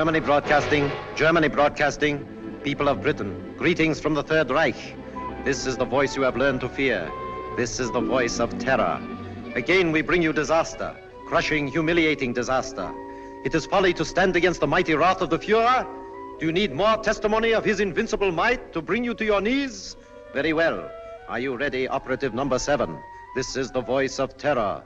Germany broadcasting, people of Britain, greetings from the Third Reich. This is the voice you have learned to fear. This is the voice of terror. Again we bring you disaster, crushing, humiliating disaster. It is folly to stand against the mighty wrath of the Fuhrer. Do you need more testimony of his invincible might to bring you to your knees? Very well. Are you ready, operative number 7? This is the voice of terror.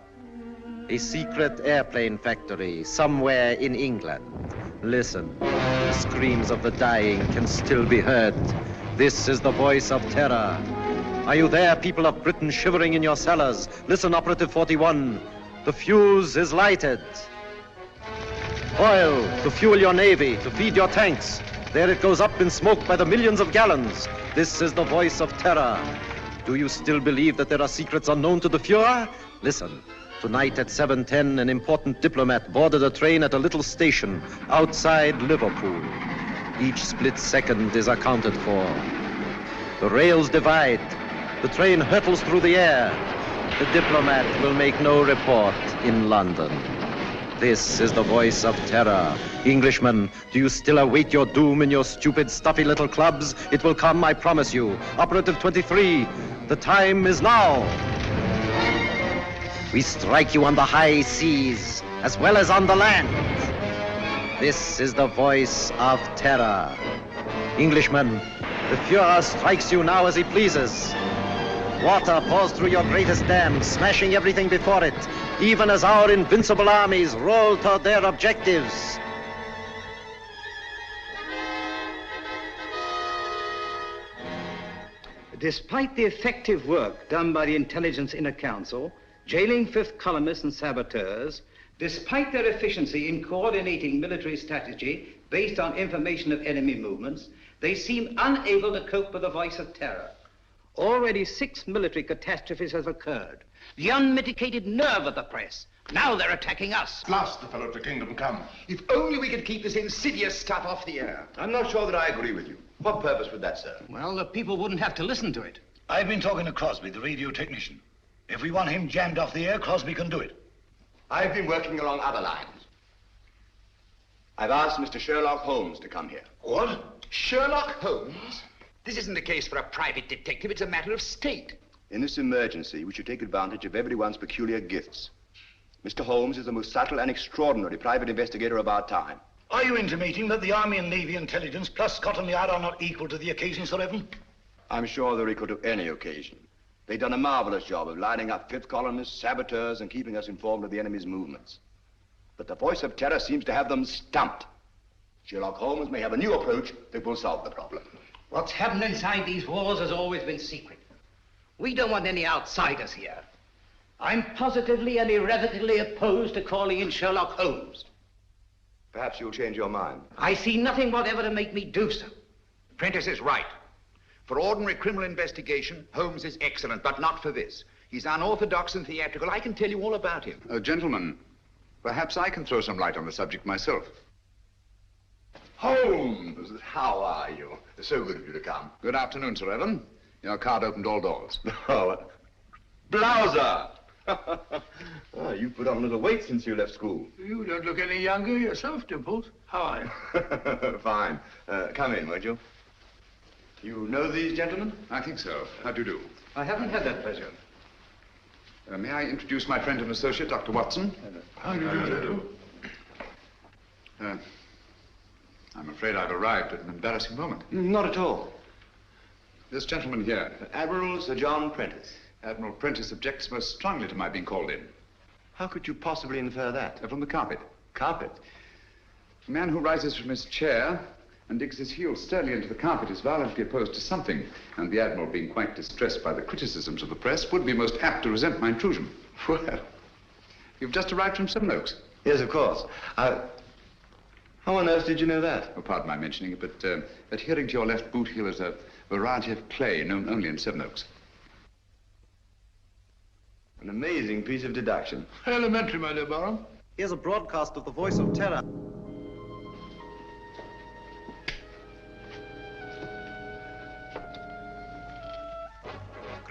A secret airplane factory somewhere in England. Listen, the screams of the dying can still be heard. This is the voice of terror. Are you there, people of Britain, shivering in your cellars? Listen, operative 41. The fuse is lighted. Oil to fuel your navy, to feed your tanks. There it goes up in smoke by the millions of gallons. This is the voice of terror. Do you still believe that there are secrets unknown to the Fuhrer? Listen. Tonight at 7:10, an important diplomat boarded a train at a little station outside Liverpool. Each split second is accounted for. The rails divide. The train hurtles through the air. The diplomat will make no report in London. This is the voice of terror. Englishmen, do you still await your doom in your stupid, stuffy little clubs? It will come, I promise you. Operative 23, the time is now. We strike you on the high seas, as well as on the land. This is the voice of terror. Englishmen, the Fuhrer strikes you now as he pleases. Water pours through your greatest dam, smashing everything before it, even as our invincible armies roll toward their objectives. Despite the effective work done by the Intelligence Inner Council, jailing fifth columnists and saboteurs, despite their efficiency in coordinating military strategy based on information of enemy movements, they seem unable to cope with the voice of terror. Already 6 military catastrophes have occurred. The unmitigated nerve of the press. Now they're attacking us. Blast the fellow to kingdom come. If only we could keep this insidious stuff off the air. I'm not sure that I agree with you. What purpose would that serve? Well, the people wouldn't have to listen to it. I've been talking to Crosby, the radio technician. If we want him jammed off the air, Crosby can do it. I've been working along other lines. I've asked Mr. Sherlock Holmes to come here. What? Sherlock Holmes? This isn't a case for a private detective, it's a matter of state. In this emergency, we should take advantage of everyone's peculiar gifts. Mr. Holmes is the most subtle and extraordinary private investigator of our time. Are you intimating that the Army and Navy intelligence plus Scotland Yard are not equal to the occasion, Sir Evan? I'm sure they're equal to any occasion. They've done a marvelous job of lining up fifth columnists, saboteurs, and keeping us informed of the enemy's movements. But the voice of terror seems to have them stumped. Sherlock Holmes may have a new approach that will solve the problem. What's happened inside these walls has always been secret. We don't want any outsiders here. I'm positively and irrevocably opposed to calling in Sherlock Holmes. Perhaps you'll change your mind. I see nothing whatever to make me do so. Prentice is right. For ordinary criminal investigation, Holmes is excellent, but not for this. He's unorthodox and theatrical. I can tell you all about him. Gentlemen, perhaps I can throw some light on the subject myself. Holmes, how are you? So good of you to come. Good afternoon, Sir Evan. Your card opened all doors. Oh, Blouser! Oh, you've put on a little weight since you left school. You don't look any younger yourself, Dimples. How are you? Fine. Come in, won't you? You know these gentlemen? I think so. How do you do? I haven't had that pleasure. May I introduce my friend and associate, Dr. Watson? How do you do? I'm afraid I've arrived at an embarrassing moment. Not at all. This gentleman here, Admiral Sir John Prentice. Admiral Prentice, objects most strongly to my being called in. How could you possibly infer that? From the carpet. Carpet? A man who rises from his chair and digs his heels sternly into the carpet is violently opposed to something, and the Admiral, being quite distressed by the criticisms of the press, would be most apt to resent my intrusion. Well, you've just arrived from Sevenoaks. Yes, of course. How on earth did you know that? Oh, pardon my mentioning it, but adhering to your left boot heel is a variety of clay known only in Sevenoaks. An amazing piece of deduction. Elementary, my dear Baron. Here's a broadcast of the voice of terror.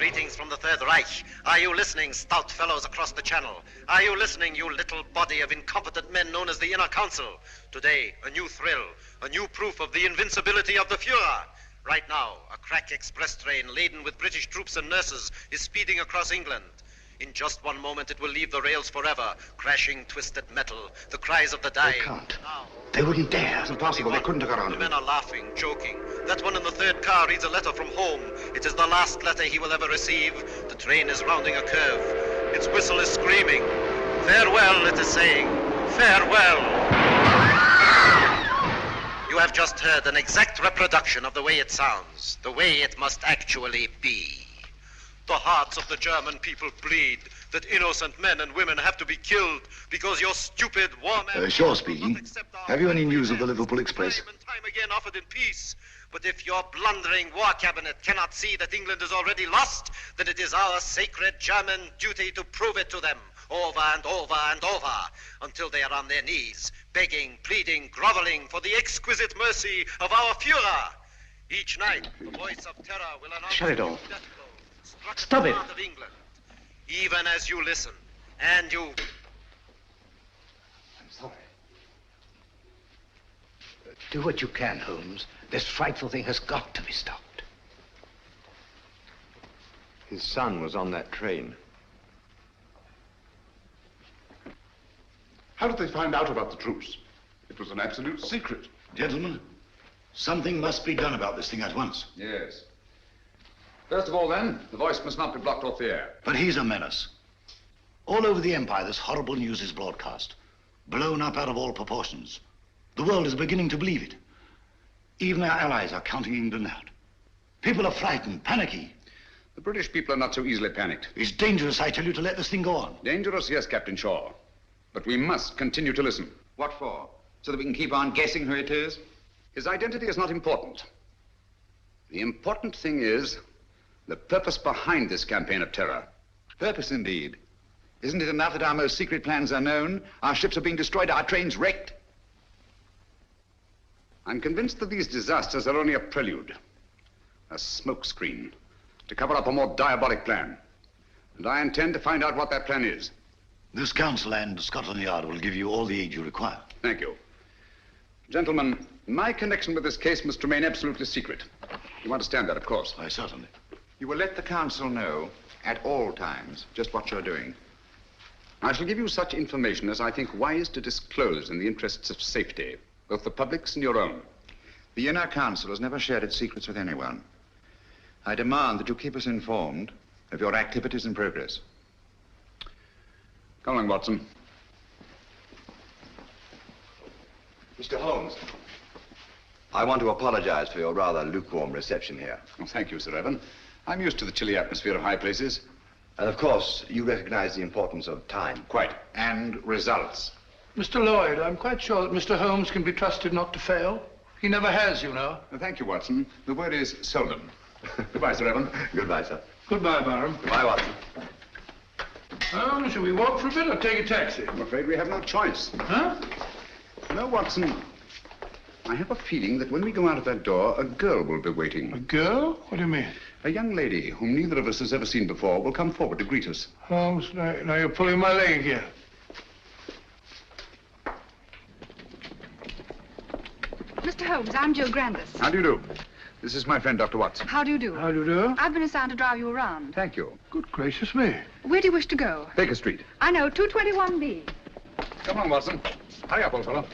Greetings from the Third Reich. Are you listening, stout fellows across the channel? Are you listening, you little body of incompetent men known as the Inner Council? Today, a new thrill, a new proof of the invincibility of the Fuhrer. Right now, a crack express train laden with British troops and nurses is speeding across England. In just one moment, it will leave the rails forever, crashing twisted metal, the cries of the dying. They can't. Now, They wouldn't dare. It's impossible. They couldn't have got the onto men it. are laughing, joking. That one in the third car reads a letter from home. It is the last letter he will ever receive. The train is rounding a curve. Its whistle is screaming. Farewell, it is saying. Farewell. You have just heard an exact reproduction of the way it sounds, the way it must actually be. The hearts of the German people bleed that innocent men and women have to be killed because your stupid war men... Shaw speaking. Have you any news of the Liverpool Express? Time and time again offered in peace. But if your blundering war cabinet cannot see that England is already lost, then it is our sacred German duty to prove it to them over and over and over until they are on their knees, begging, pleading, groveling for the exquisite mercy of our Fuhrer. Each night, the voice of terror will announce... Shut it off. death blow, struck Stop the it. heart of England. Even as you listen, and you... I'm sorry. Do what you can, Holmes. This frightful thing has got to be stopped. His son was on that train. How did they find out about the troops? It was an absolute secret. Gentlemen, something must be done about this thing at once. Yes. First of all, then, the voice must not be blocked off the air. But he's a menace. All over the Empire, this horrible news is broadcast, blown up out of all proportions. The world is beginning to believe it. Even our allies are counting England out. People are frightened, panicky. The British people are not so easily panicked. It's dangerous, I tell you, to let this thing go on. Dangerous, yes, Captain Shaw. But we must continue to listen. What for? So that we can keep on guessing who it is? His identity is not important. The important thing is the purpose behind this campaign of terror. Purpose, indeed. Isn't it enough that our most secret plans are known? Our ships are being destroyed, our trains wrecked? I'm convinced that these disasters are only a prelude, a smokescreen, to cover up a more diabolic plan. And I intend to find out what that plan is. This council and Scotland Yard will give you all the aid you require. Thank you. Gentlemen, my connection with this case must remain absolutely secret. You understand that, of course. Why, certainly. You will let the council know at all times just what you're doing. I shall give you such information as I think wise to disclose in the interests of safety, both the public's and your own. The Inner Council has never shared its secrets with anyone. I demand that you keep us informed of your activities and progress. Come along, Watson. Mr. Holmes, I want to apologize for your rather lukewarm reception here. Well, thank you, Sir Evan. I'm used to the chilly atmosphere of high places. And of course, you recognize the importance of time. Quite. And results. Mr. Lloyd, I'm quite sure that Mr. Holmes can be trusted not to fail. He never has, you know. Thank you, Watson. The word is seldom. Goodbye, Sir Evan. Goodbye, sir. Goodbye, Barham. Goodbye, Watson. Shall we walk for a bit or take a taxi? I'm afraid we have no choice. Huh? No, Watson. I have a feeling that when we go out of that door, a girl will be waiting. A girl? What do you mean? A young lady whom neither of us has ever seen before will come forward to greet us. Holmes, now you're pulling my leg here. Mr. Holmes, I'm Jill Grandis. How do you do? This is my friend, Dr. Watson. How do you do? How do you do? I've been assigned to drive you around. Thank you. Good gracious me. Where do you wish to go? Baker Street. I know, 221B. Come on, Watson. Hurry up, old fellow.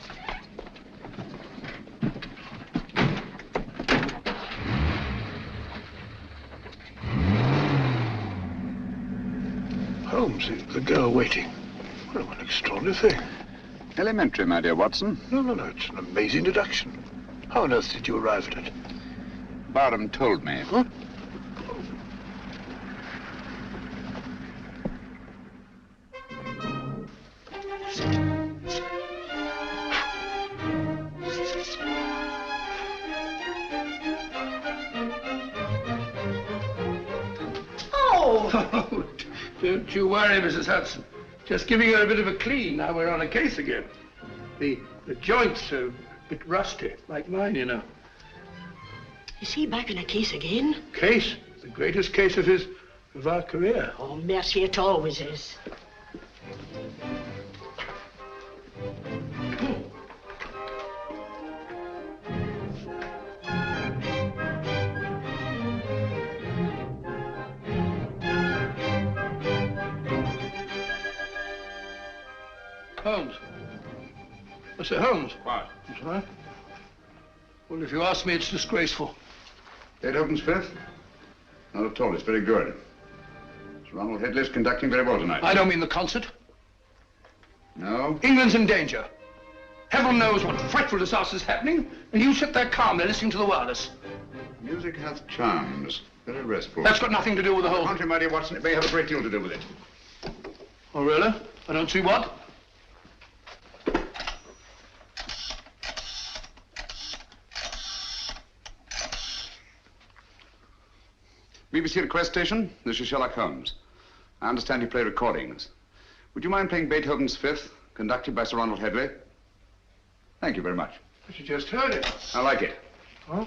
Holmes, the girl waiting. What an extraordinary thing. Elementary, my dear Watson. No, it's an amazing deduction. How on earth did you arrive at it? Barham told me. Huh? Oh, don't you worry, Mrs. Hudson. Just giving her a bit of a clean. Now we're on a case again. The joints are a bit rusty, like mine, you know. Is he back in a case again? Case? The greatest case of his of our career. Oh, mercy, it always is. Holmes. I say, Holmes. What? That's right. Well, if you ask me, it's disgraceful. Beethoven's Fifth? Not at all. It's very good. Sir Ronald Headley's conducting very well tonight. I don't mean the concert. No? England's in danger. Heaven knows what frightful disaster's happening, and you sit there calmly listening to the wireless. Music hath charms. Very restful. That's got nothing to do with the whole... Contrary, my dear Watson, it may have a great deal to do with it. Oh, really? I don't see what. BBC request station. This is Sherlock Holmes. I understand you play recordings. Would you mind playing Beethoven's Fifth, conducted by Sir Ronald Headley? Thank you very much. But you just heard it. I like it. Huh?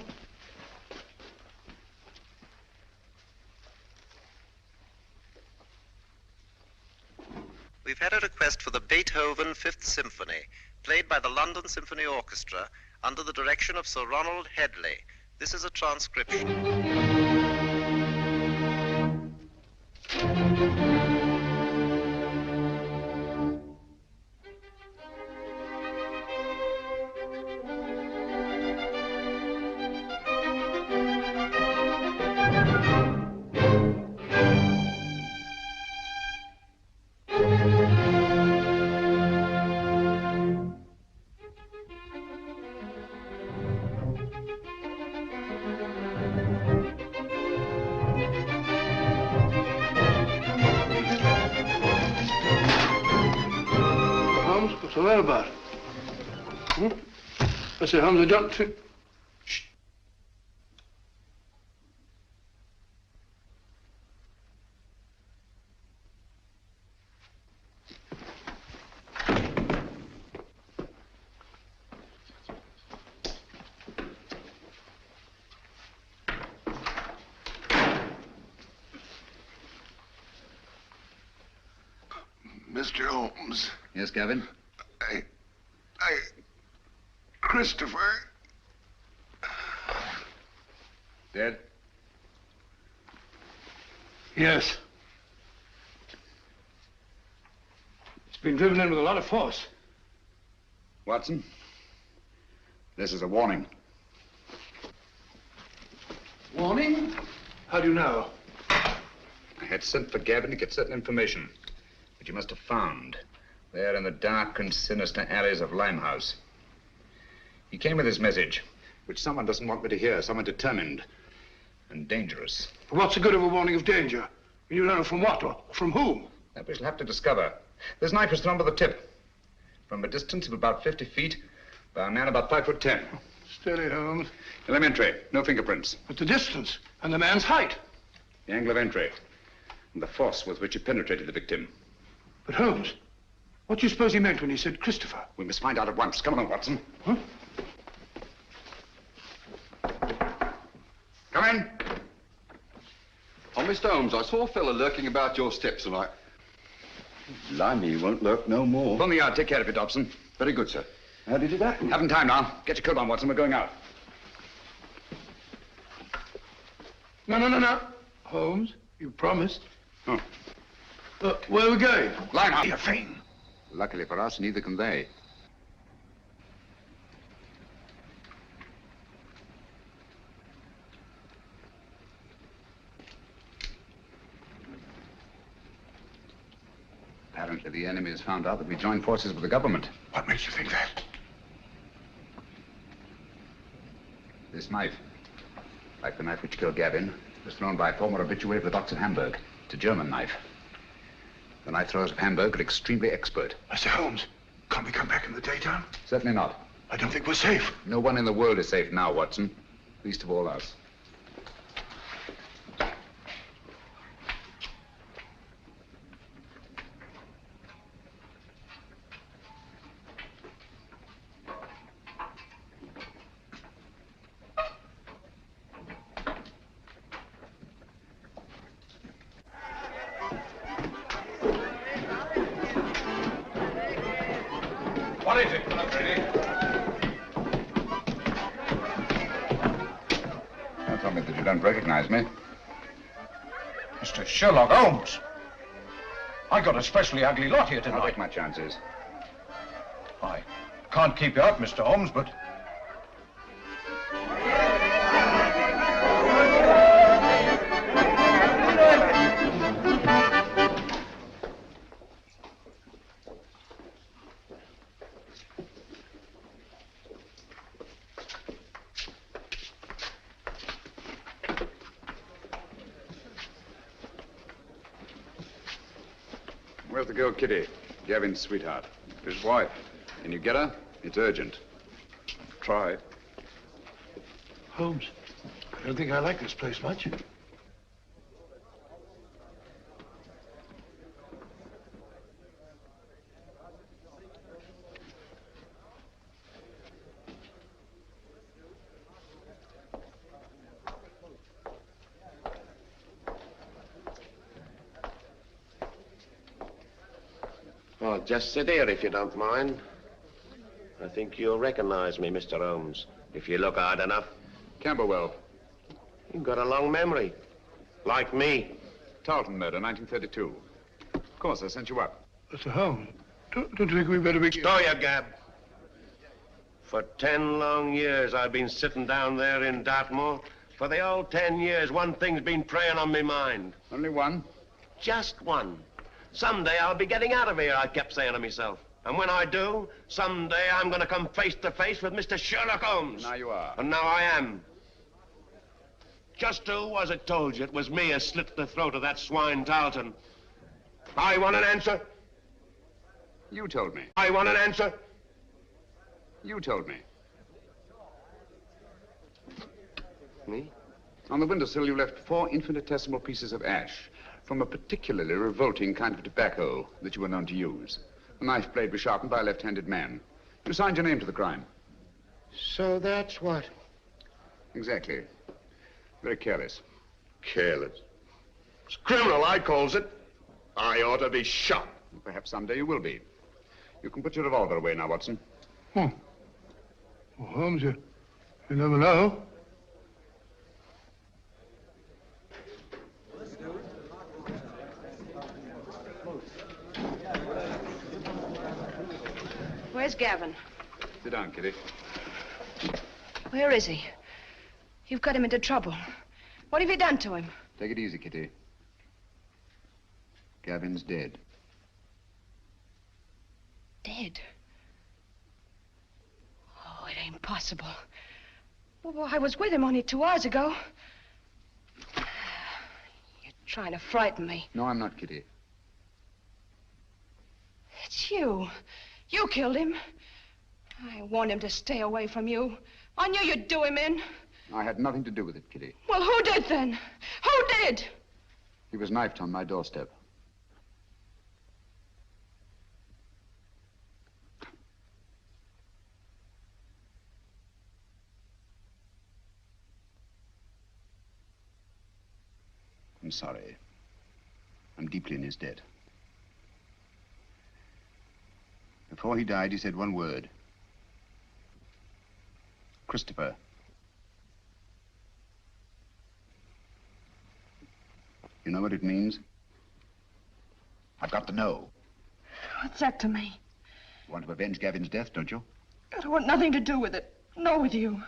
We've had a request for the Beethoven Fifth Symphony, played by the London Symphony Orchestra under the direction of Sir Ronald Headley. This is a transcription. What's all that about? I say, Holmes, I don't think... Shh. Mr. Holmes. Yes, Gavin? Christopher. Dead? Yes. It's been driven in with a lot of force. Watson, this is a warning. Warning? How do you know? I had sent for Gavin to get certain information, which you must have found there in the dark and sinister alleys of Limehouse. He came with his message, which someone doesn't want me to hear, someone determined and dangerous. What's the good of a warning of danger? You don't know from what or from whom? That we shall have to discover. This knife was thrown by the tip, from a distance of about 50 feet, by a man about 5'10". Steady, Holmes. Elementary, no fingerprints. But the distance and the man's height. The angle of entry, and the force with which he penetrated the victim. But Holmes, what do you suppose he meant when he said Christopher? We must find out at once. Come on, Watson. Huh? Come in. Oh, Mr. Holmes, I saw a fella lurking about your steps and I... Blimey, he won't lurk no more. Pull me out. Take care of it, Dobson. Very good, sir. How did it happen? Haven't time now. Get your coat on, Watson. We're going out. No. Holmes, you promised. Oh. Where are we going? Limehouse. Your thing. Luckily for us, neither can they. Apparently, the enemy has found out that we joined forces with the government. What makes you think that? This knife, like the knife which killed Gavin, was thrown by a former habitué of the docks in Hamburg. It's a German knife. The knife throwers of Hamburg are extremely expert. Mr. Holmes, can't we come back in the daytime? Certainly not. I don't think we're safe. No one in the world is safe now, Watson. Least of all us. What is it? Not ready. Don't tell me that you don't recognize me. Mr. Sherlock Holmes. I got a specially ugly lot here I'll tonight. take my chances. I can't keep you out, Mr. Holmes, but... Where's the girl, Kitty? Gavin's sweetheart. His wife. Can you get her? It's urgent. Try. Holmes, I don't think I like this place much. Oh, just sit here if you don't mind. I think you'll recognize me, Mr. Holmes, if you look hard enough. Camberwell. You've got a long memory. Like me. Tarleton murder, 1932. Of course, I sent you up. Mr. Holmes, don't you think we better be... Stow your gab. For 10 long years, I've been sitting down there in Dartmoor. For the old 10 years, one thing's been preying on my mind. Only one? Just one. Someday I'll be getting out of here, I kept saying to myself. And when I do, someday I'm going to come face to face with Mr. Sherlock Holmes. Now you are. And now I am. Just who was it told you it was me who slit the throat of that swine Tarleton? I want an answer. You told me. I want an answer. You told me. Me? On the windowsill, you left 4 infinitesimal pieces of ash from a particularly revolting kind of tobacco that you were known to use. The knife blade was sharpened by a left-handed man. You signed your name to the crime. So that's what? Exactly. Very careless. Careless. It's criminal, I calls it. I ought to be shot. Perhaps someday you will be. You can put your revolver away now, Watson. Well, Holmes, you never know. Where's Gavin? Sit down, Kitty. Where is he? You've got him into trouble. What have you done to him? Take it easy, Kitty. Gavin's dead. Dead? Oh, it ain't possible. Well, I was with him only 2 hours ago. You're trying to frighten me. No, I'm not, Kitty. It's you. You killed him. I warned him to stay away from you. I knew you'd do him in. I had nothing to do with it, Kitty. Well, who did then? Who did? He was knifed on my doorstep. I'm sorry. I'm deeply in his debt. Before he died, he said one word. Christopher. You know what it means? I've got to know. What's that to me? You want to avenge Gavin's death, don't you? I don't want nothing to do with it. Nor with you.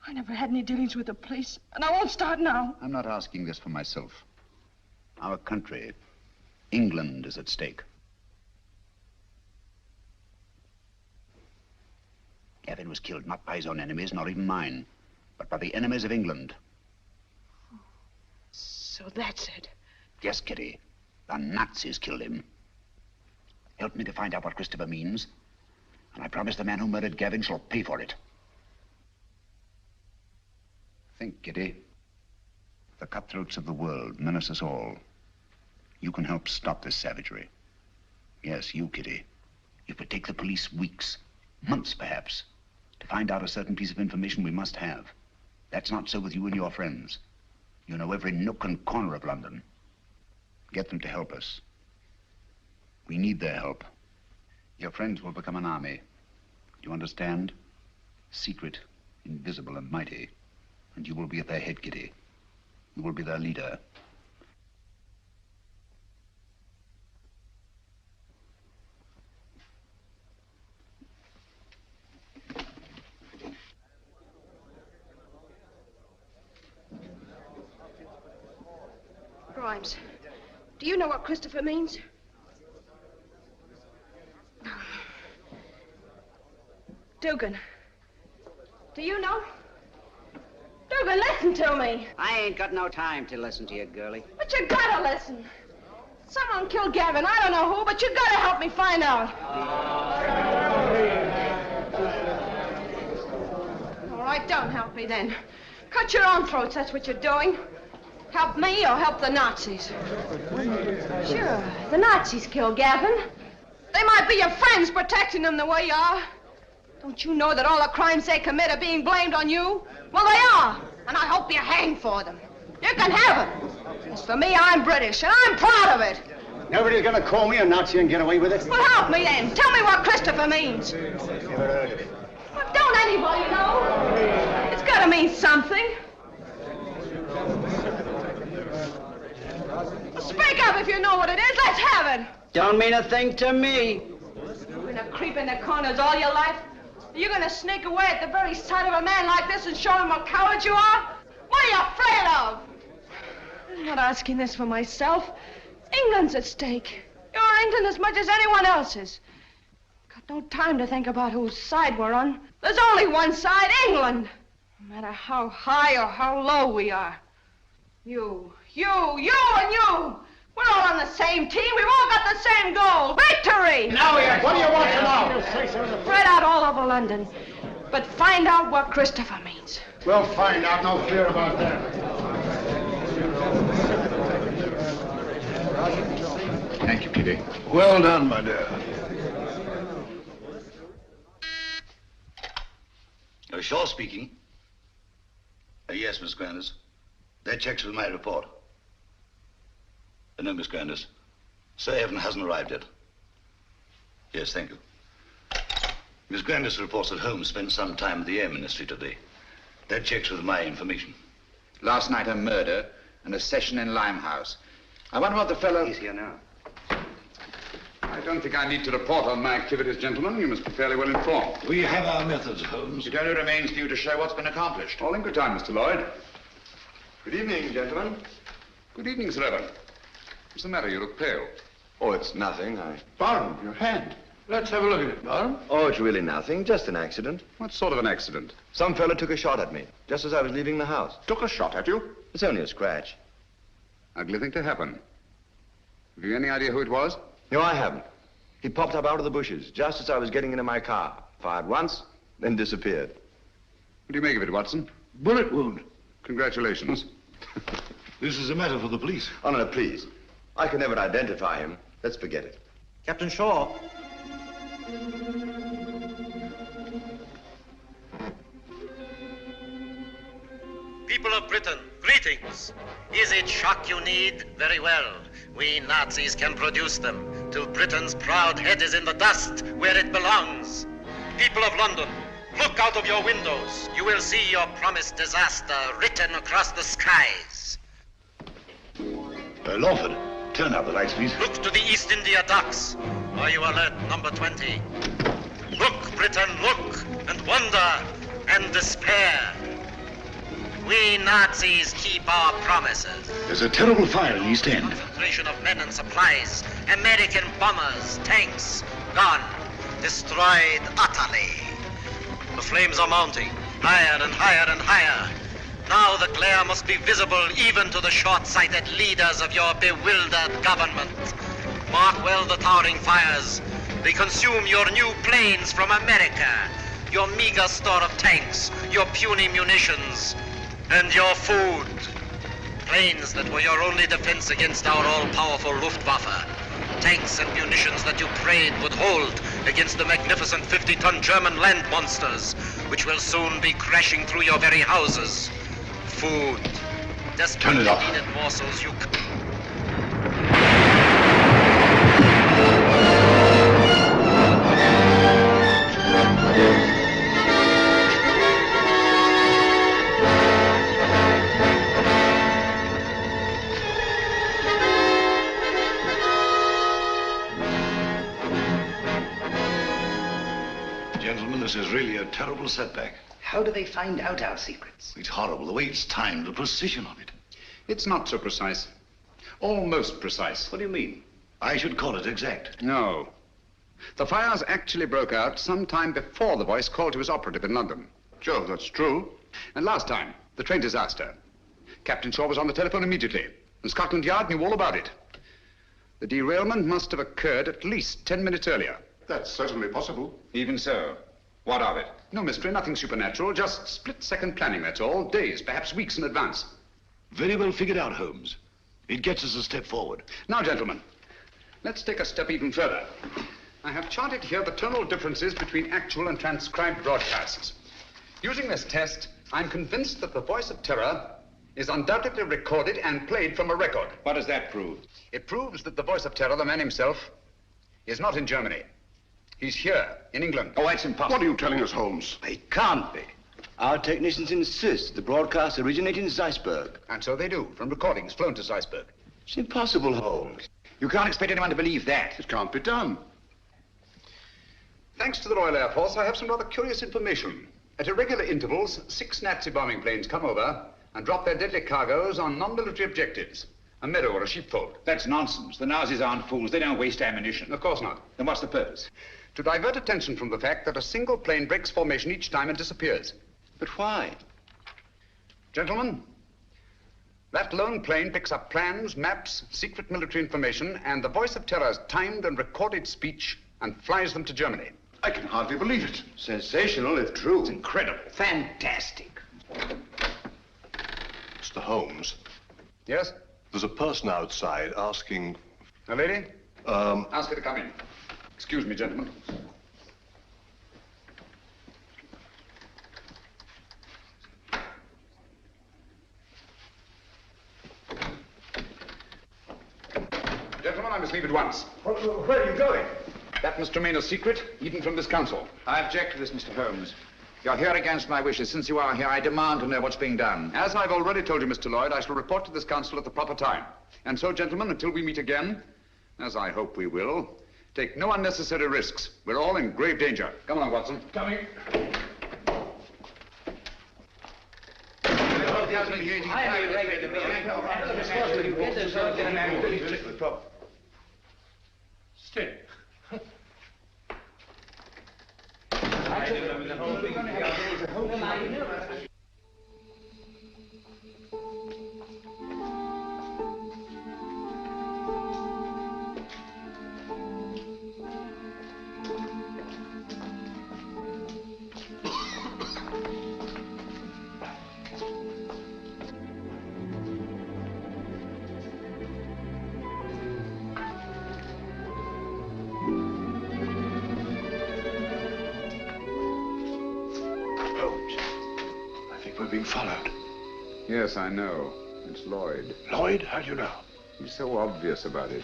I never had any dealings with the police, and I won't start now. I'm not asking this for myself. Our country, England, is at stake. Gavin was killed not by his own enemies, not even mine, but by the enemies of England. So that's it. Yes, Kitty. The Nazis killed him. Help me to find out what Christopher means, and I promise the man who murdered Gavin shall pay for it. Think, Kitty. The cutthroats of the world menace us all. You can help stop this savagery. Yes, you, Kitty. It would take the police weeks, months perhaps, to find out a certain piece of information we must have. That's not so with you and your friends. You know every nook and corner of London. Get them to help us. We need their help. Your friends will become an army. Do you understand? Secret, invisible, and mighty. And you will be at their head, Kitty. You will be their leader. Grimes, do you know what Christopher means? Dugan, do you know? Dugan, listen to me. I ain't got no time to listen to you, girlie. But you gotta listen. Someone killed Gavin. I don't know who, but you gotta help me find out. All right, don't help me then. Cut your own throats, that's what you're doing. Help me or help the Nazis? Sure, the Nazis killed Gavin. They might be your friends protecting them the way you are. Don't you know that all the crimes they commit are being blamed on you? Well, they are, and I hope you're hanged for them. You can have it. As for me, I'm British, and I'm proud of it. Nobody's gonna call me a Nazi and get away with it. Well, help me then. Tell me what Christopher means. Never heard of it. Well, don't anybody know? It's gotta mean something. Speak up if you know what it is. Let's have it. Don't mean a thing to me. You're gonna creep in the corners all your life? You're gonna sneak away at the very sight of a man like this and show him what cowards you are? What are you afraid of? I'm not asking this for myself. England's at stake. You're England as much as anyone else's. Got no time to think about whose side we're on. There's only one side, England. No matter how high or how low we are. You, and you. We're all on the same team. We've all got the same goal. Victory! Now, what do you want to know? Spread out all over London. But find out what Christopher means. We'll find out. No fear about that. Thank you, Kitty. Well done, my dear. Shaw speaking. Yes, Miss Grandis. That checks with my report. No, Miss Grandis. Sir Evan hasn't arrived yet. Yes, thank you. Miss Grandis reports that Holmes spent some time at the Air Ministry today. That checks with my information. Last night, a murder and a session in Limehouse. I wonder what the fellow... He's here now. I don't think I need to report on my activities, gentlemen. You must be fairly well informed. We have our methods, Holmes. It only remains for you to show what's been accomplished. All in good time, Mr. Lloyd. Good evening, gentlemen. Good evening, Sir Evan. What's the matter? You look pale. Oh, it's nothing. Barham, your hand. Let's have a look at it, Barham. Oh, it's really nothing. Just an accident. What sort of an accident? Some fella took a shot at me, just as I was leaving the house. Took a shot at you? It's only a scratch. Ugly thing to happen. Have you any idea who it was? No, I haven't. He popped up out of the bushes, just as I was getting into my car. Fired once, then disappeared. What do you make of it, Watson? Bullet wound. Congratulations. This is a matter for the police. Oh, no, please. I can never identify him. Let's forget it. Captain Shaw. People of Britain, greetings. Is it shock you need? Very well. We Nazis can produce them till Britain's proud head is in the dust where it belongs. People of London, look out of your windows. You will see your promised disaster written across the skies. Lawford, turn out the lights, please. Look to the East India docks. Are you alert, number 20? Look, Britain, look, and wonder, and despair. We Nazis keep our promises. There's a terrible fire in East End. Concentration of men and supplies. American bombers, tanks, gone. Destroyed utterly. The flames are mounting, higher and higher and higher. Now the glare must be visible even to the short-sighted leaders of your bewildered government. Mark well the towering fires. They consume your new planes from America, your meager store of tanks, your puny munitions, and your food. Planes that were your only defense against our all-powerful Luftwaffe. Tanks and munitions that you prayed would hold against the magnificent 50-ton German land monsters, which will soon be crashing through your very houses. Food. Desperately needed morsels you... This is really a terrible setback. How do they find out our secrets? It's horrible, the way it's timed, the precision of it. It's not so precise. Almost precise. What do you mean? I should call it exact. No. The fires actually broke out sometime before the voice called to his operative in London. Joe, that's true. And last time, the train disaster. Captain Shaw was on the telephone immediately, and Scotland Yard knew all about it. The derailment must have occurred at least 10 minutes earlier. That's certainly possible. Even so, what of it? No mystery, nothing supernatural, just split-second planning, that's all. Days, perhaps weeks in advance. Very well figured out, Holmes. It gets us a step forward. Now, gentlemen, let's take a step even further. I have charted here the tonal differences between actual and transcribed broadcasts. Using this test, I'm convinced that the voice of terror is undoubtedly recorded and played from a record. What does that prove? It proves that the voice of terror, the man himself, is not in Germany. He's here, in England. Oh, that's impossible. What are you telling us, Holmes? It can't be. Our technicians insist the broadcast originated in Zeisberg. And so they do, from recordings flown to Zeisberg. It's impossible, Holmes. You can't expect anyone to believe that. It can't be done. Thanks to the Royal Air Force, I have some rather curious information. At irregular intervals, 6 Nazi bombing planes come over and drop their deadly cargoes on non-military objectives. A meadow or a sheepfold. That's nonsense. The Nazis aren't fools. They don't waste ammunition. Of course not. Then what's the purpose? To divert attention from the fact that a single plane breaks formation each time and disappears. But why? Gentlemen, that lone plane picks up plans, maps, secret military information, and the voice of terror's timed and recorded speech and flies them to Germany. I can hardly believe it. Sensational, if true. It's incredible. Fantastic. Mr. Holmes, Yes? there's a person outside asking... A lady? Um, Ask her to come in. Excuse me, gentlemen. Gentlemen, I must leave at once. Where are you going? That must remain a secret, even from this council. I object to this, Mr. Holmes. You're here against my wishes. Since you are here, I demand to know what's being done. As I've already told you, Mr. Lloyd, I shall report to this council at the proper time. And so, gentlemen, until we meet again, as I hope we will, take no unnecessary risks. We're all in grave danger. Come along, Watson. Coming. Stay. we're being followed. Yes, I know. It's Lloyd. Lloyd? How do you know? He's so obvious about it.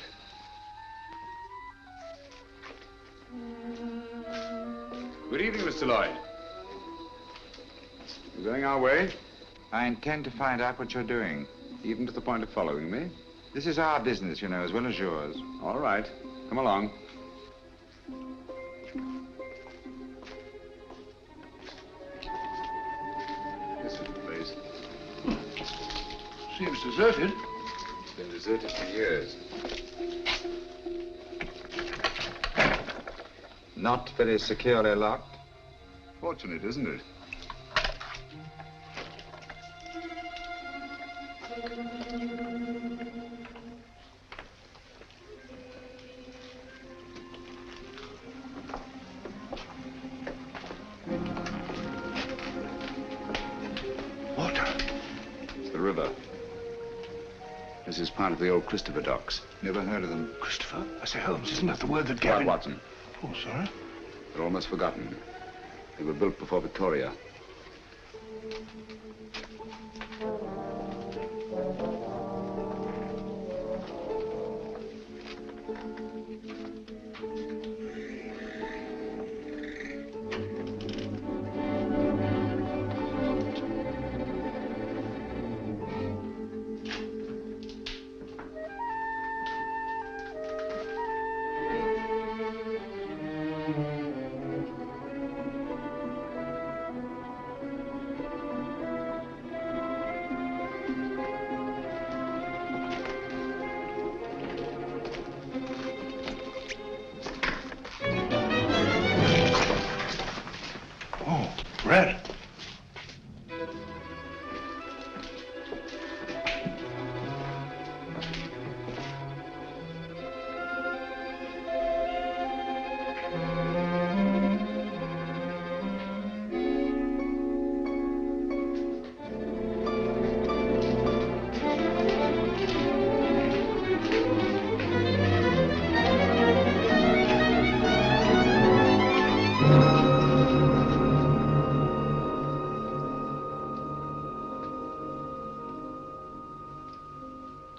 Good evening, Mr. Lloyd. You going our way? I intend to find out what you're doing. Even to the point of following me? This is our business, you know, as well as yours. All right. Come along. This is the place. Seems deserted. It's been deserted for years. Not very securely locked. Fortunate, isn't it? Water. It's the river. This is part of the old Christopher docks. Never heard of them? Christopher? I say, Holmes, isn't that the word that Right, Gavin... Watson. Oh, sorry. They're almost forgotten. They were built before Victoria.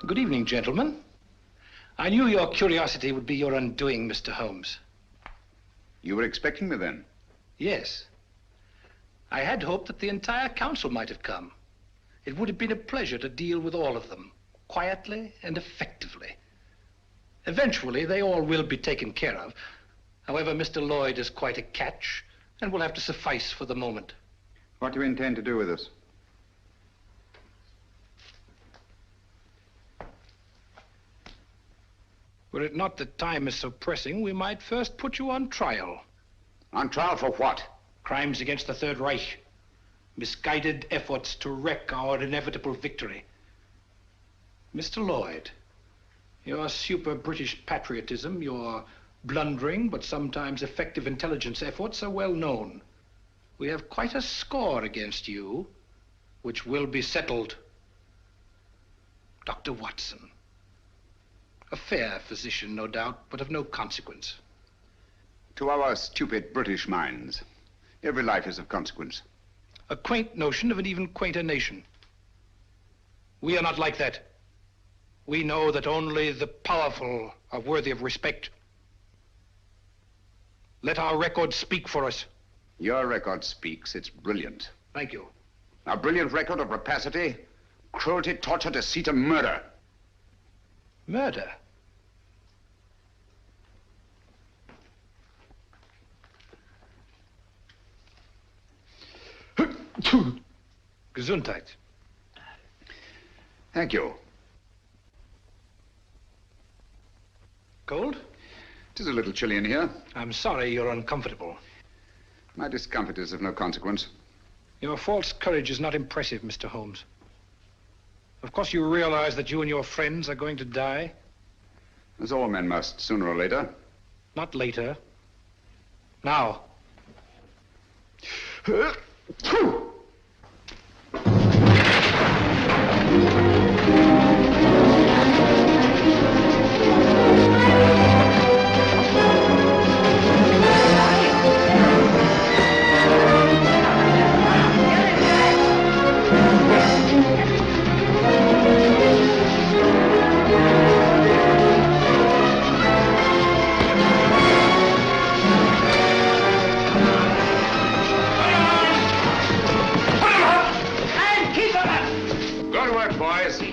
Good evening, gentlemen. I knew your curiosity would be your undoing, Mr. Holmes. You were expecting me then? Yes. I had hoped that the entire council might have come. It would have been a pleasure to deal with all of them, quietly and effectively. Eventually, they all will be taken care of. However, Mr. Lloyd is quite a catch and will have to suffice for the moment. What do you intend to do with us? Were it not that time is so pressing, we might first put you on trial. On trial for what? Crimes against the Third Reich. Misguided efforts to wreck our inevitable victory. Mr. Lloyd, your super-British patriotism, your blundering but sometimes effective intelligence efforts are well known. We have quite a score against you, which will be settled. Dr. Watson. A fair physician, no doubt, but of no consequence. To our stupid British minds, every life is of consequence. A quaint notion of an even quainter nation. We are not like that. We know that only the powerful are worthy of respect. Let our record speak for us. Your record speaks. It's brilliant. Thank you. A brilliant record of rapacity, cruelty, torture, deceit, and murder. Murder? Gesundheit. Thank you. Cold? It is a little chilly in here. I'm sorry you're uncomfortable. My discomfort is of no consequence. Your false courage is not impressive, Mr. Holmes. Of course you realize that you and your friends are going to die? As all men must, sooner or later. Not later. Now.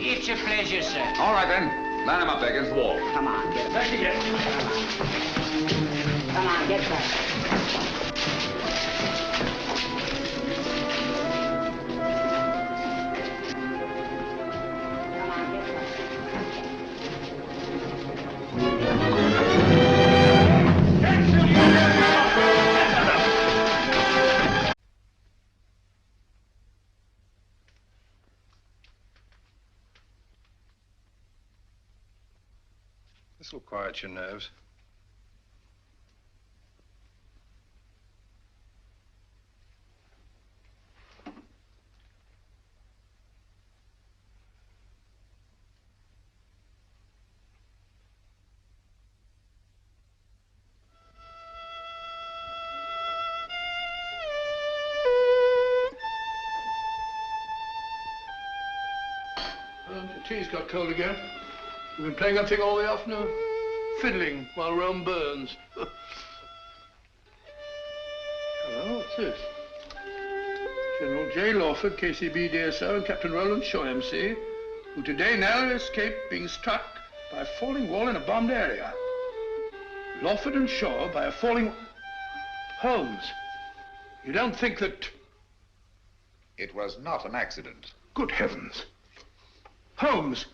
It's a pleasure, sir. All right, then. Line him up there against the wall. Come on, get back. Come on, get back. This will quiet your nerves. The tea's got cold again. You've been playing that thing all the afternoon? Fiddling while Rome burns. Hello, what's this? General J. Lawford, KCB DSO, and Captain Roland Shaw, MC, who today narrowly escaped being struck by a falling wall in a bombed area. Lawford and Shaw by a falling... Holmes, you don't think that... It was not an accident. Good heavens. Holmes,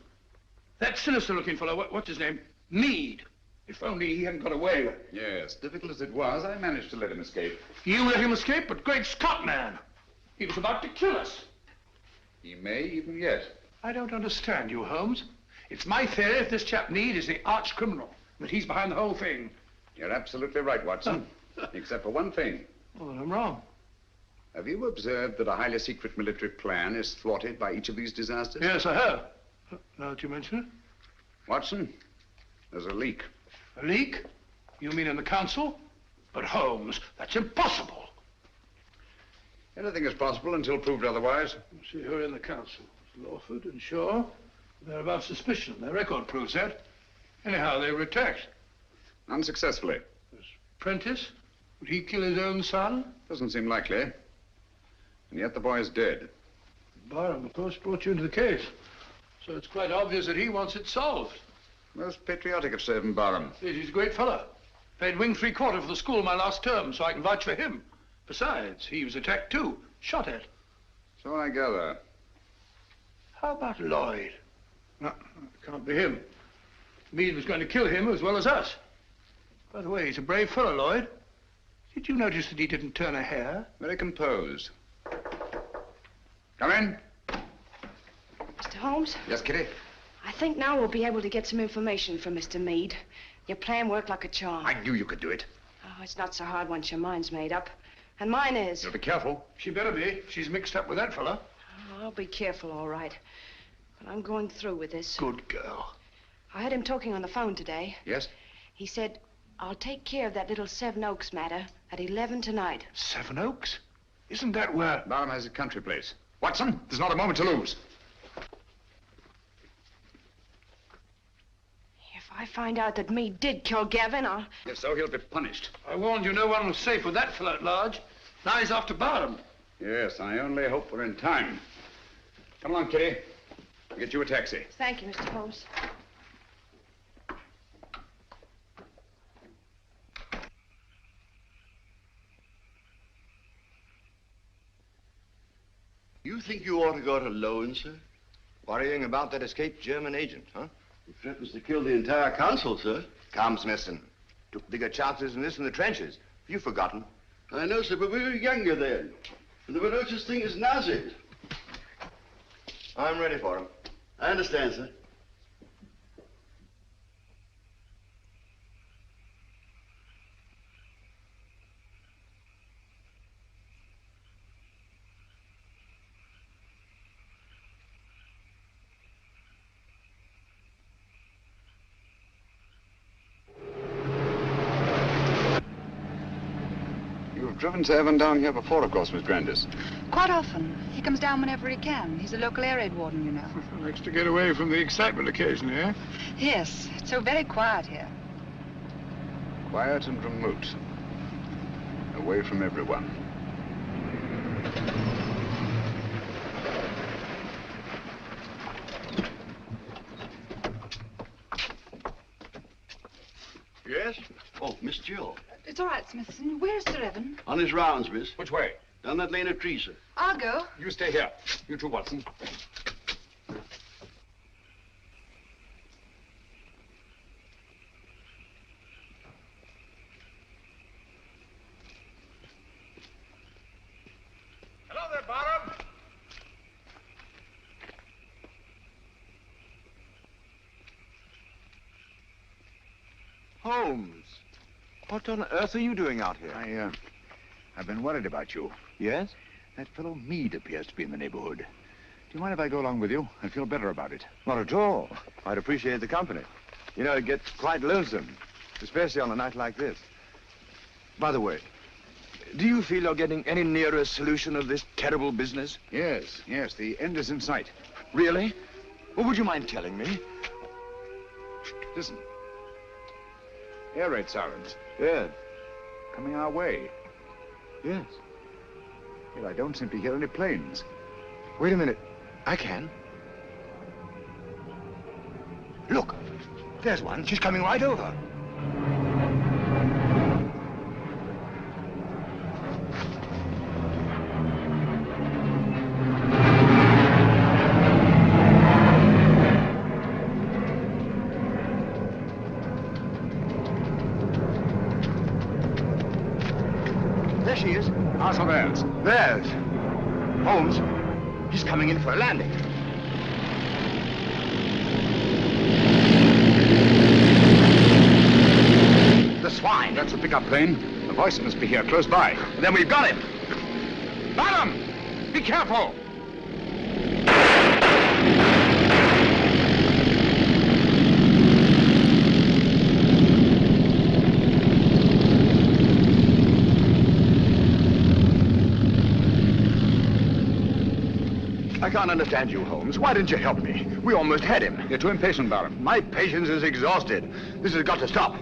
that sinister-looking fellow, what's his name? Meade. If only he hadn't got away. Yes, difficult as it was, I managed to let him escape. You let him escape, but great Scott, man. He was about to kill us. He may even yet. I don't understand you, Holmes. It's my theory if this chap Meade is the arch criminal, that he's behind the whole thing. You're absolutely right, Watson. Except for one thing. Well, then I'm wrong. Have you observed that a highly secret military plan is thwarted by each of these disasters? Yes, I have. Now that you mention it. Watson, there's a leak. A leak? You mean in the council? But Holmes, that's impossible. Anything is possible until proved otherwise. Let's see who are in the council. Lawford and Shaw, They're above suspicion. Their record proves that. Anyhow, they were attacked. Unsuccessfully. Prentice? Would he kill his own son? Doesn't seem likely. And yet the boy is dead. Barham, of course, brought you into the case. So it's quite obvious that he wants it solved. Most patriotic of Sir Barham. Yes, he's a great fellow. Paid wing 3/4 for the school my last term, so I can vouch for him. Besides, he was attacked too, shot at. So I gather. How about Lloyd? No, it can't be him. Meade was going to kill him as well as us. By the way, he's a brave fellow, Lloyd. Did you notice that he didn't turn a hair? Very composed. Come in. Mr. Holmes? Yes, Kitty? I think now we'll be able to get some information from Mr. Meade. Your plan worked like a charm. I knew you could do it. Oh, it's not so hard once your mind's made up. And mine is. You'll be careful. She better be. She's mixed up with that fella. Oh, I'll be careful, all right. But I'm going through with this. Good girl. I heard him talking on the phone today. Yes? He said, I'll take care of that little Seven Oaks matter at 11 tonight. Seven Oaks? Isn't that where... Barham has a country place. Watson, there's not a moment to lose. If I find out that Meade did kill Gavin, I'll... If so, he'll be punished. I warned you no one was safe with that fellow at large. Now he's after Barham. Yes, I only hope we're in time. Come along, Kitty. I'll get you a taxi. Thank you, Mr. Holmes. You think you ought to go it alone, sir? Worrying about that escaped German agent, huh? He threatens to kill the entire council, sir. Come, Smithson. Took bigger chances than this in the trenches. You've forgotten. I know, sir, but we were younger then. And there were no such thing as Nazis. I'm ready for him. I understand, sir. You've driven Sir Evan down here before, of course, Miss Grandis. Quite often. He comes down whenever he can. He's a local air raid warden, you know. Likes to get away from the excitement occasionally, eh? Yes, it's so very quiet here. Quiet and remote. Away from everyone. Yes? Oh, Miss Jill. It's all right, Smithson. Where's Sir Evan? On his rounds, miss. Which way? Down that lane of trees, sir. I'll go. You stay here. You too, Watson. Hello there, Barham. Holmes, what on earth are you doing out here? I've been worried about you. Yes? That fellow Meade appears to be in the neighborhood. Do you mind if I go along with you? I feel better about it. Not at all. I'd appreciate the company. You know, it gets quite lonesome, especially on a night like this. By the way, do you feel you're getting any nearer a solution of this terrible business? Yes, yes, the end is in sight. Really? Well, would you mind telling me? Listen. Air raid sirens. Yes. Coming our way. Yes. Well, I don't seem to hear any planes. Wait a minute. I can. Look, there's one. She's coming right over. There she is. Ours or theirs? Theirs. Holmes, he's coming in for a landing. The swine. That's a pickup plane. The voice must be here, close by. Then we've got him. Barham! Be careful! I can't understand you, Holmes. Why didn't you help me? We almost had him. You're too impatient, Baron. My patience is exhausted. This has got to stop.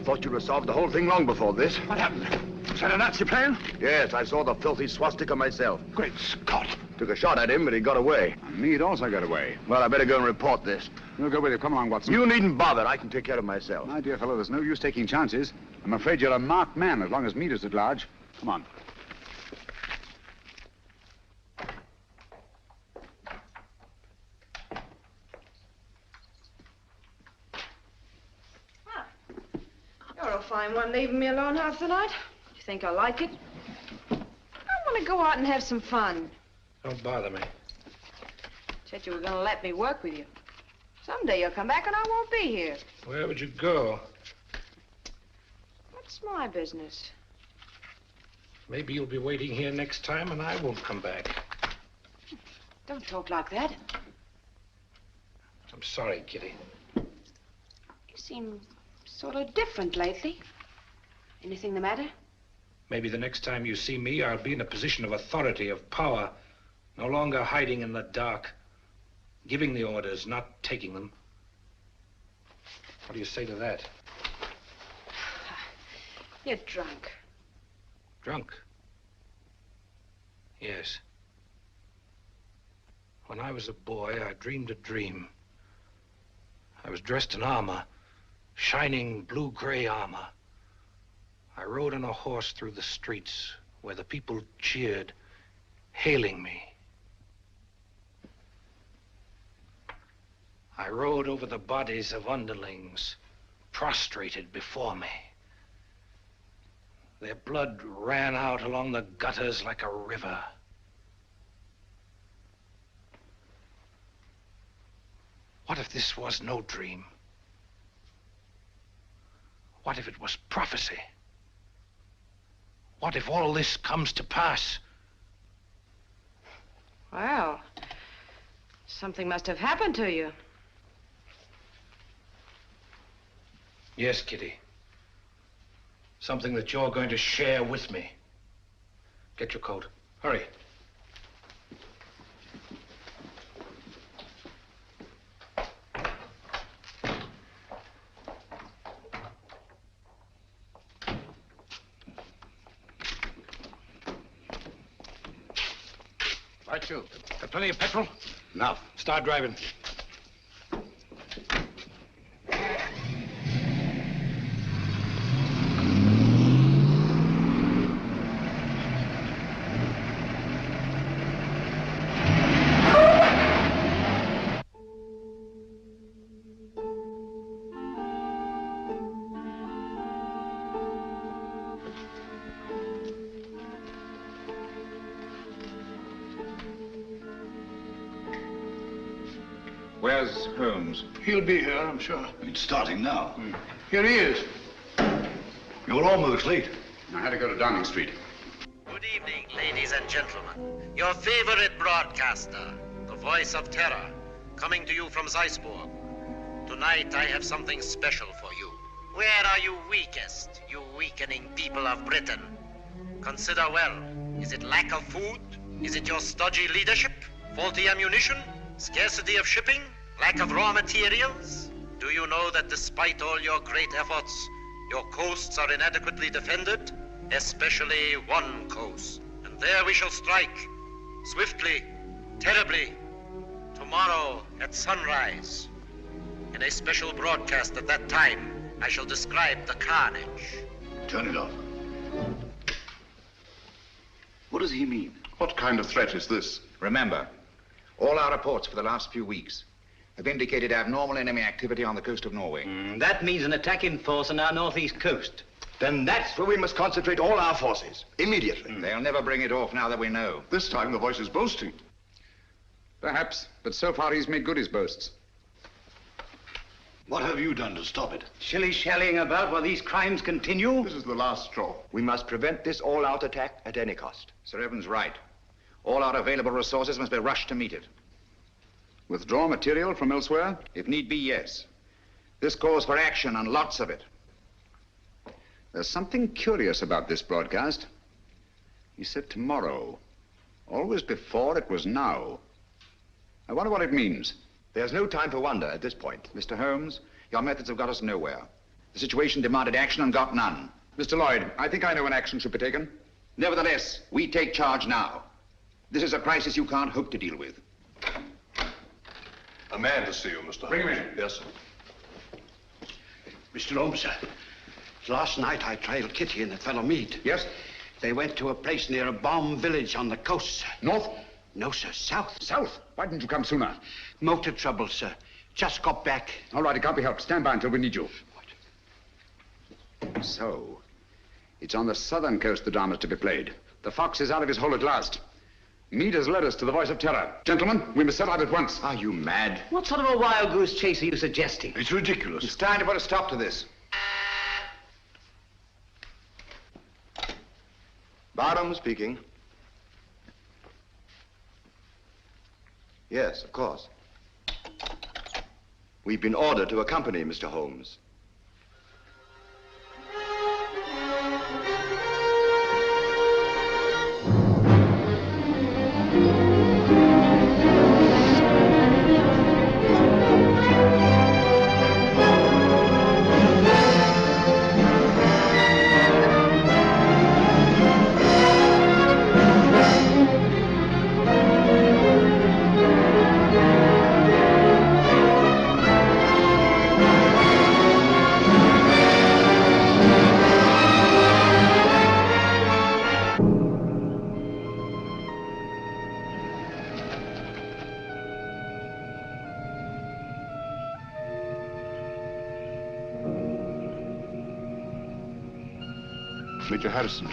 Thought you'd have solved the whole thing long before this. What happened? Was that a Nazi plane? Yes, I saw the filthy swastika myself. Great Scott. Took a shot at him, but he got away. Meade also got away. Well, I better go and report this. We'll go with you. Come along, Watson. You needn't bother. I can take care of myself. My dear fellow, there's no use taking chances. I'm afraid you're a marked man as long as Meade is at large. Come on. You're a fine one, leaving me alone half the night. You think I like it? I want to go out and have some fun. Don't bother me. Said you were going to let me work with you. Someday you'll come back and I won't be here. Where would you go? What's my business? Maybe you'll be waiting here next time and I won't come back. Don't talk like that. I'm sorry, Kitty. You seem sort of different lately. Anything the matter? Maybe the next time you see me, I'll be in a position of authority, of power. No longer hiding in the dark. Giving the orders, not taking them. What do you say to that? You're drunk. Drunk? Yes. When I was a boy, I dreamed a dream. I was dressed in armor, shining blue-gray armor. I rode on a horse through the streets where the people cheered, hailing me. I rode over the bodies of underlings prostrated before me. Their blood ran out along the gutters like a river. What if this was no dream? What if it was prophecy? What if all this comes to pass? Well, something must have happened to you. Yes, Kitty. Something that you're going to share with me. Get your coat. Hurry. Right, you. Got plenty of petrol? Enough. Start driving. Where's Holmes? He'll be here, I'm sure. It's starting now. Here he is. You're almost late. I had to go to Downing Street. Good evening, ladies and gentlemen. Your favorite broadcaster, the voice of terror, coming to you from Zeisburg. Tonight I have something special for you. Where are you weakest, you weakening people of Britain? Consider well. Is it lack of food? Is it your stodgy leadership? Faulty ammunition? Scarcity of shipping? Lack of raw materials? Do you know that despite all your great efforts, your coasts are inadequately defended? Especially one coast. And there we shall strike. Swiftly, terribly. Tomorrow at sunrise. In a special broadcast at that time, I shall describe the carnage. Turn it off. What does he mean? What kind of threat is this? Remember, all our reports for the last few weeks have indicated abnormal enemy activity on the coast of Norway. That means an attack in force on our northeast coast. Then that's where we must concentrate all our forces, immediately. They'll never bring it off now that we know. This time the voice is boasting. Perhaps, but so far he's made good his boasts. What have you done to stop it? Shilly-shallying about while these crimes continue? This is the last straw. We must prevent this all-out attack at any cost. Sir Evan's right. All our available resources must be rushed to meet it. Withdraw material from elsewhere? If need be, yes. This calls for action, and lots of it. There's something curious about this broadcast. He said tomorrow. Always before, it was now. I wonder what it means. There's no time for wonder at this point. Mr. Holmes, your methods have got us nowhere. The situation demanded action and got none. Mr. Lloyd, I think I know when action should be taken. Nevertheless, we take charge now. This is a crisis you can't hope to deal with. A man to see you, Mr. Holmes. Bring him in. Yes, sir. Mr. Holmes, sir. Last night I trailed Kitty and the fellow Mead. Yes? They went to a place near a bomb village on the coast, sir. North? No, sir, south. South? Why didn't you come sooner? Motor trouble, sir. Just got back. All right, it can't be helped. Stand by until we need you. What? So, it's on the southern coast the drama's to be played. The fox is out of his hole at last. Mead has led us to the voice of terror. Gentlemen, we must set out at once. Are you mad? What sort of a wild goose chase are you suggesting? It's ridiculous. It's time to put a stop to this. Barham speaking. Yes, of course. We've been ordered to accompany Mr. Holmes. Major Harrison,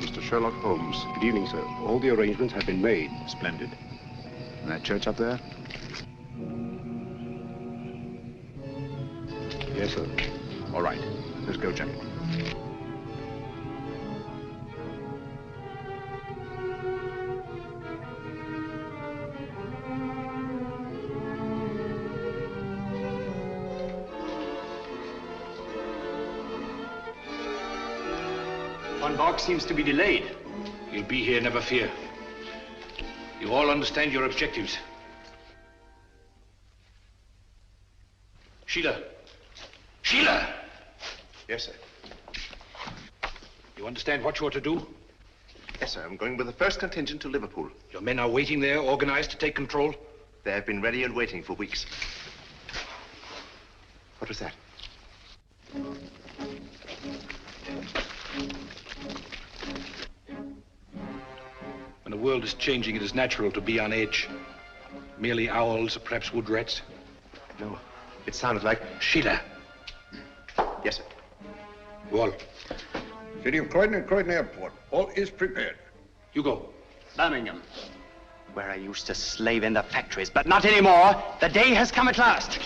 Mr. Sherlock Holmes. Good evening, sir. All the arrangements have been made. Splendid. And that church up there? Yes, sir. All right. Let's go, gentlemen. Von Borg seems to be delayed. He'll be here, never fear. You all understand your objectives. Sheila! Sheila! Yes, sir. You understand what you're to do? Yes, sir. I'm going with the first contingent to Liverpool. Your men are waiting there, organized to take control? They have been ready and waiting for weeks. What was that? When the world is changing, it is natural to be on edge. Merely owls or perhaps wood rats. No, it sounded like... Sheila. Yes, sir. Wall. City of Croydon and Croydon Airport. All is prepared. You go. Birmingham, where I used to slave in the factories, but not anymore. The day has come at last.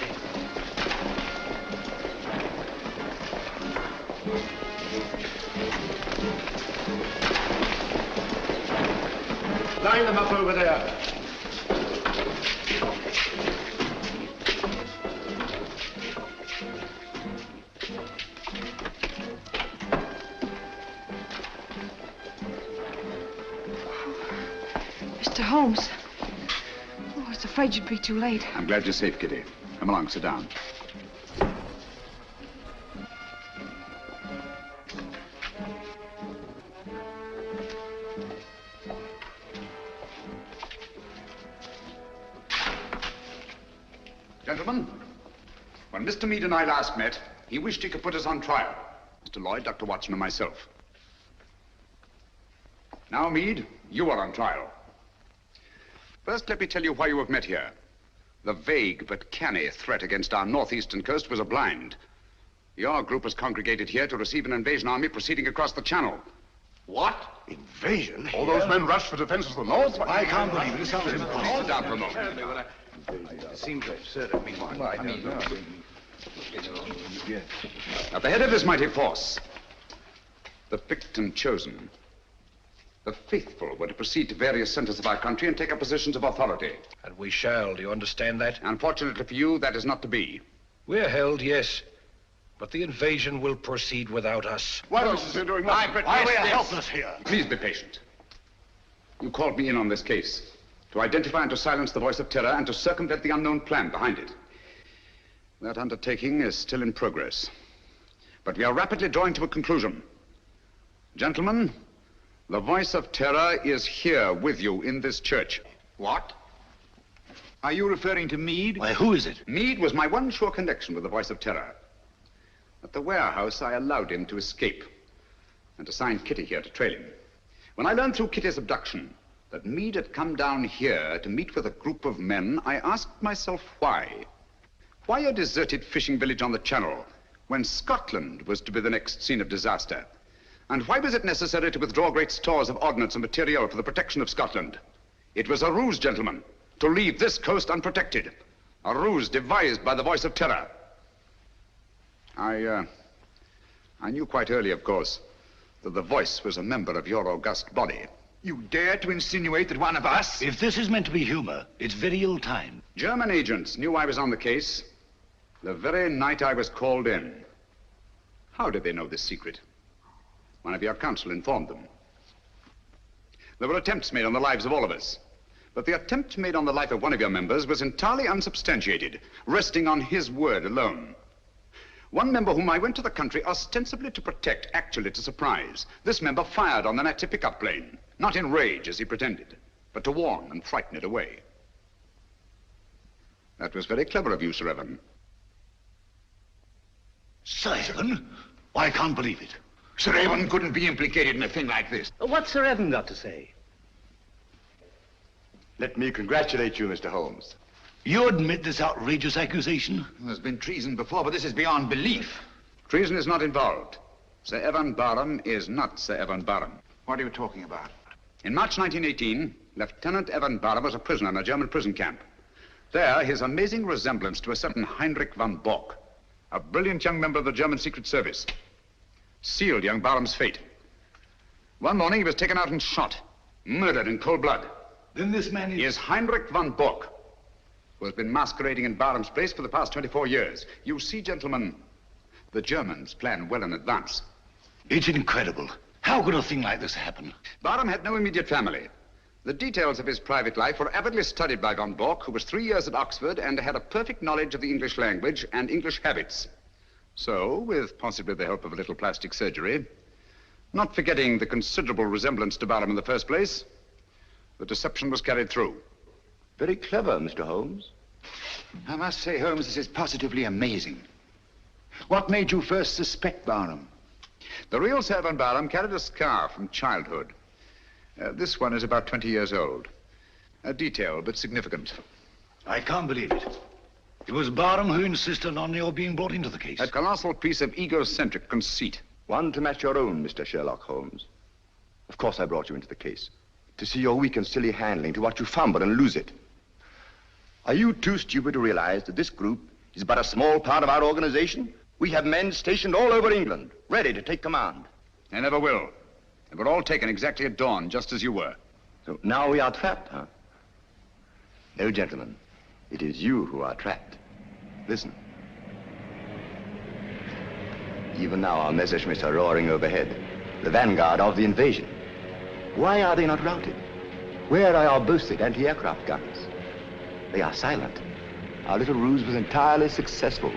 Line them up over there. Mr. Holmes. Oh, I was afraid you'd be too late. I'm glad you're safe, Kitty. Come along, sit down. Gentlemen, when Mr. Mead and I last met, he wished he could put us on trial. Mr. Lloyd, Dr. Watson, and myself. Now, Mead, you are on trial. First, let me tell you why you have met here. The vague but canny threat against our northeastern coast was a blind. Your group has congregated here to receive an invasion army proceeding across the channel. What? Invasion? All those men rushed for defense of the north? I can't believe it. It sounds impossible. Sit down for a moment. It seems absurd of me. At the head of this mighty force, the picked and chosen, the faithful were to proceed to various centers of our country and take up positions of authority. And we shall. Do you understand that? Unfortunately for you, that is not to be. We're held, yes. But the invasion will proceed without us. What else is there doing nothing? Why, we are helpless here. Please be patient. You called me in on this case. to identify and to silence the voice of terror and to circumvent the unknown plan behind it. That undertaking is still in progress, but we are rapidly drawing to a conclusion. Gentlemen, the voice of terror is here with you in this church. What? Are you referring to Meade? Why, who is it? Meade was my one sure connection with the voice of terror. At the warehouse, I allowed him to escape and assigned Kitty here to trail him. When I learned through Kitty's abduction that Meade had come down here to meet with a group of men, I asked myself why. Why a deserted fishing village on the Channel when Scotland was to be the next scene of disaster? And why was it necessary to withdraw great stores of ordnance and material for the protection of Scotland? It was a ruse, gentlemen, to leave this coast unprotected. A ruse devised by the voice of terror. I knew quite early, of course, that the voice was a member of your august body. You dare to insinuate that one of us... If this is meant to be humor, it's very ill-timed. German agents knew I was on the case the very night I was called in. How did they know this secret? One of your counsel informed them. There were attempts made on the lives of all of us, but the attempt made on the life of one of your members was entirely unsubstantiated, resting on his word alone. One member whom I went to the country ostensibly to protect, actually to surprise. This member fired on the Nazi pickup plane, not in rage as he pretended, but to warn and frighten it away. That was very clever of you, Sir Evan. Sir Evan? I can't believe it. Sir Evan couldn't be implicated in a thing like this. What's Sir Evan got to say? Let me congratulate you, Mr. Holmes. You admit this outrageous accusation? There's been treason before, but this is beyond belief. Treason is not involved. Sir Evan Barham is not Sir Evan Barham. What are you talking about? In March 1918, Lieutenant Evan Barham was a prisoner in a German prison camp. There, his amazing resemblance to a certain Heinrich von Bock, a brilliant young member of the German Secret Service, sealed young Barham's fate. One morning, he was taken out and shot, murdered in cold blood. Then this man is Heinrich von Bock, who has been masquerading in Barham's place for the past 24 years. You see, gentlemen, the Germans plan well in advance. It's incredible. How could a thing like this happen? Barham had no immediate family. The details of his private life were avidly studied by von Bock, who was 3 years at Oxford and had a perfect knowledge of the English language and English habits. So, with possibly the help of a little plastic surgery, not forgetting the considerable resemblance to Barham in the first place, the deception was carried through. Very clever, Mr. Holmes. I must say, Holmes, this is positively amazing. What made you first suspect Barham? The real Sir Evan Barham carried a scar from childhood. This one is about 20 years old. A detail, but significant. I can't believe it. It was Barham who insisted on your being brought into the case. A colossal piece of egocentric conceit. One to match your own, Mr. Sherlock Holmes. Of course I brought you into the case. To see your weak and silly handling, to watch you fumble and lose it. Are you too stupid to realize that this group is but a small part of our organization? We have men stationed all over England, ready to take command. They never will. They were all taken exactly at dawn, just as you were. So now we are trapped, huh? No, gentlemen. It is you who are trapped. Listen. Even now our Messerschmitts are roaring overhead, the vanguard of the invasion. Why are they not routed? Where are our boasted anti-aircraft guns? They are silent. Our little ruse was entirely successful.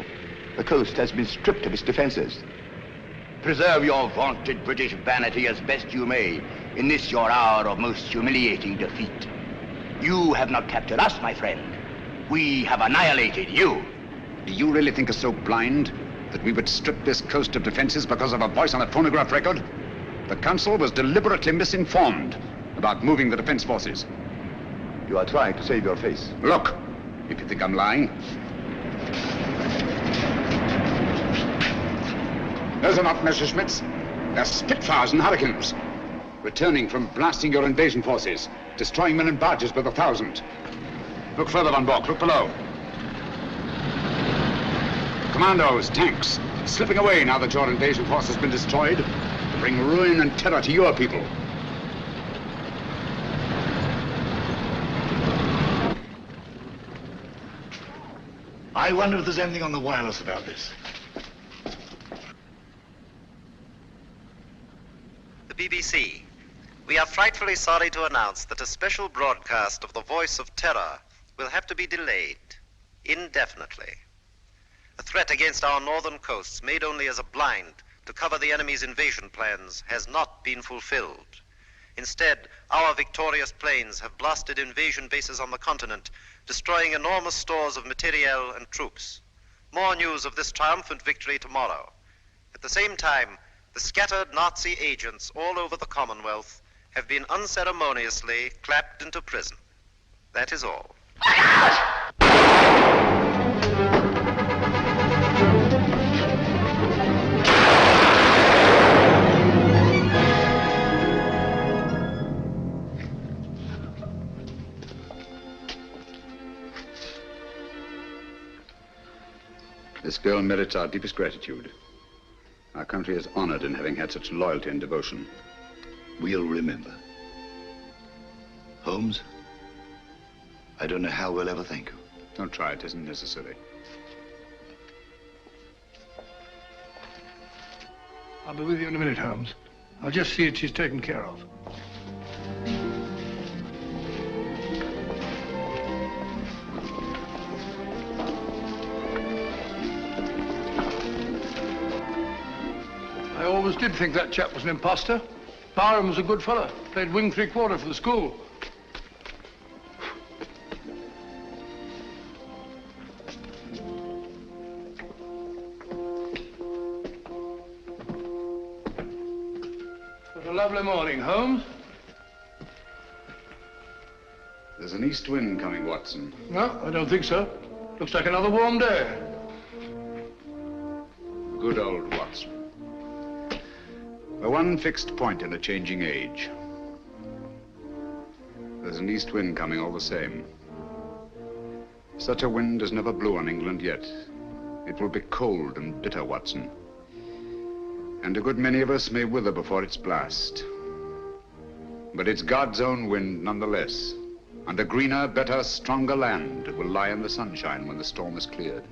The coast has been stripped of its defenses. Preserve your vaunted British vanity as best you may in this your hour of most humiliating defeat. You have not captured us, my friend. We have annihilated you. Do you really think us so blind that we would strip this coast of defenses because of a voice on a phonograph record? The Council was deliberately misinformed about moving the defense forces. You are trying to save your face. Look, if you think I'm lying. Those are not Messerschmitts. They're Spitfires and Hurricanes. Returning from blasting your invasion forces, destroying men and barges by the thousand. Look further, Von Bock. Look below. Commandos, tanks, slipping away now that your invasion force has been destroyed to bring ruin and terror to your people. I wonder if there's anything on the wireless about this. The BBC. We are frightfully sorry to announce that a special broadcast of the Voice of Terror will have to be delayed indefinitely. A threat against our northern coasts, made only as a blind to cover the enemy's invasion plans, has not been fulfilled. Instead, our victorious planes have blasted invasion bases on the continent, destroying enormous stores of materiel and troops. More news of this triumphant victory tomorrow. At the same time, the scattered Nazi agents all over the Commonwealth have been unceremoniously clapped into prison. That is all. This girl merits our deepest gratitude. Our country is honored in having had such loyalty and devotion. We'll remember. Holmes, I don't know how we'll ever thank you. Don't try, it isn't necessary. I'll be with you in a minute, Holmes. I'll just see that she's taken care of. I always did think that chap was an imposter. Barham was a good fellow. Played wing three-quarter for the school. What a lovely morning, Holmes. There's an east wind coming, Watson. No, I don't think so. Looks like another warm day. Good old Watson. The one fixed point in a changing age. There's an east wind coming all the same. Such a wind has never blew on England yet. It will be cold and bitter, Watson. And a good many of us may wither before its blast. But it's God's own wind nonetheless. And a greener, better, stronger land will lie in the sunshine when the storm is cleared.